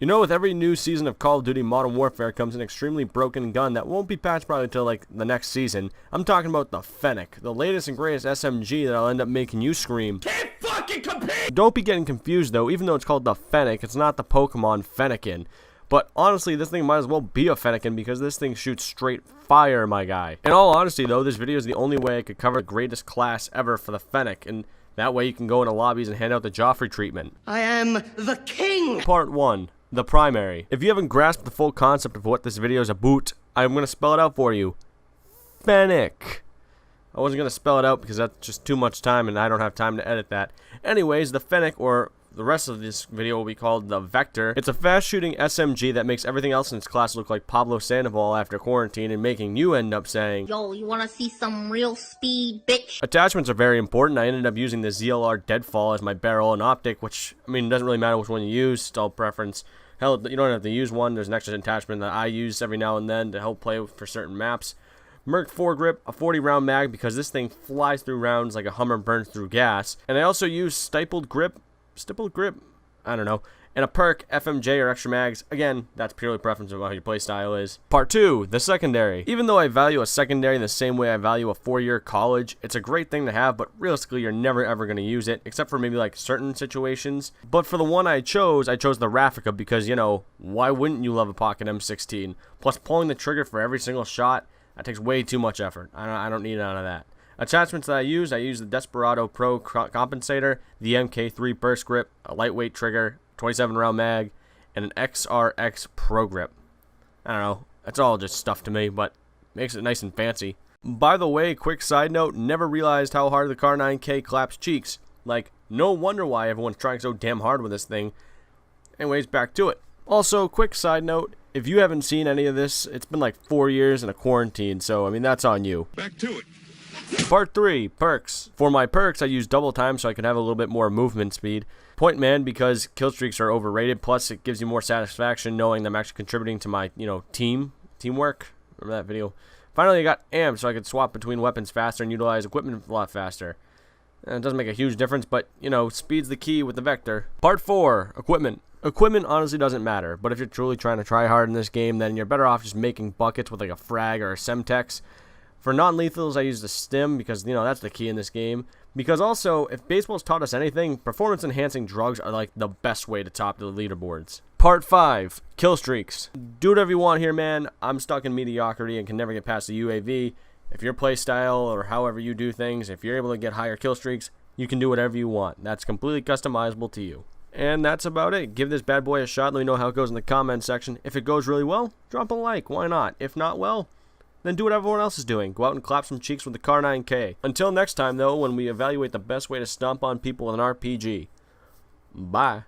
You know, with every new season of Call of Duty Modern Warfare comes an extremely broken gun that won't be patched probably until like the next season. I'm talking about the Fennec, the latest and greatest SMG that'll end up making you scream. Can't fucking compete! Don't be getting confused though, even though it's called the Fennec, it's not the Pokemon Fennekin. But honestly, this thing might as well be a Fennekin because this thing shoots straight fire, my guy. In all honesty though, this video is the only way I could cover the greatest class ever for the Fennec, and that way you can go into lobbies and hand out the Joffrey treatment. I am the king! Part 1. The primary. If you haven't grasped the full concept of what this video is about, I'm going to spell it out for you. Fennec. I wasn't going to spell it out because that's just too much time and I don't have time to edit that. Anyways, the Fennec, or the rest of this video will be called the Vector. It's a fast shooting SMG that makes everything else in its class look like Pablo Sandoval after quarantine and making you end up saying, "Yo, you wanna see some real speed, bitch?" Attachments are very important. I ended up using the ZLR Deadfall as my barrel and optic, which, I mean, it doesn't really matter which one you use, it's all preference. Hell, you don't have to use one. There's an extra attachment that I use every now and then to help play for certain maps. Merc foregrip, a 40 round mag because this thing flies through rounds like a Hummer burns through gas. And I also use stippled grip, I don't know, and a perk, FMJ or extra mags. Again, that's purely preference of how your playstyle is. Part 2, the secondary. Even though I value a secondary in the same way I value a 4-year college, it's a great thing to have, but realistically you're never ever going to use it, except for maybe like certain situations. But for the one I chose the Raffica because, you know, why wouldn't you love a pocket M16? Plus pulling the trigger for every single shot, that takes way too much effort. I don't need none of that. Attachments that I use the Desperado Pro compensator, the MK3 burst grip, a lightweight trigger, 27 round mag, and an XRX Pro grip. I don't know, that's all just stuff to me, but makes it nice and fancy. By the way, quick side note, never realized how hard the Car 9K claps cheeks. Like, no wonder why everyone's trying so damn hard with this thing. Anyways, back to it. Also, quick side note, if you haven't seen any of this, it's been like 4 years in a quarantine, so I mean that's on you. Back to it. Part 3, perks. For my perks, I use double time so I can have a little bit more movement speed. Point man because killstreaks are overrated, plus it gives you more satisfaction knowing that I'm actually contributing to my, teamwork. Remember that video? Finally, I got amp so I could swap between weapons faster and utilize equipment a lot faster. And it doesn't make a huge difference, but, speed's the key with the Vector. Part 4, equipment. Equipment honestly doesn't matter, but if you're truly trying to try hard in this game, then you're better off just making buckets with like a frag or a Semtex. For non-lethals, I use the stim because, that's the key in this game. Because also, if baseball's taught us anything, performance-enhancing drugs are like the best way to top the leaderboards. Part 5, killstreaks. Do whatever you want here, man. I'm stuck in mediocrity and can never get past the UAV. If your playstyle or however you do things, if you're able to get higher killstreaks, you can do whatever you want. That's completely customizable to you. And that's about it. Give this bad boy a shot. Let me know how it goes in the comment section. If it goes really well, drop a like. Why not? If not, well, then do what everyone else is doing. Go out and clap some cheeks with the Car 9K. Until next time, though, when we evaluate the best way to stomp on people with an RPG. Bye.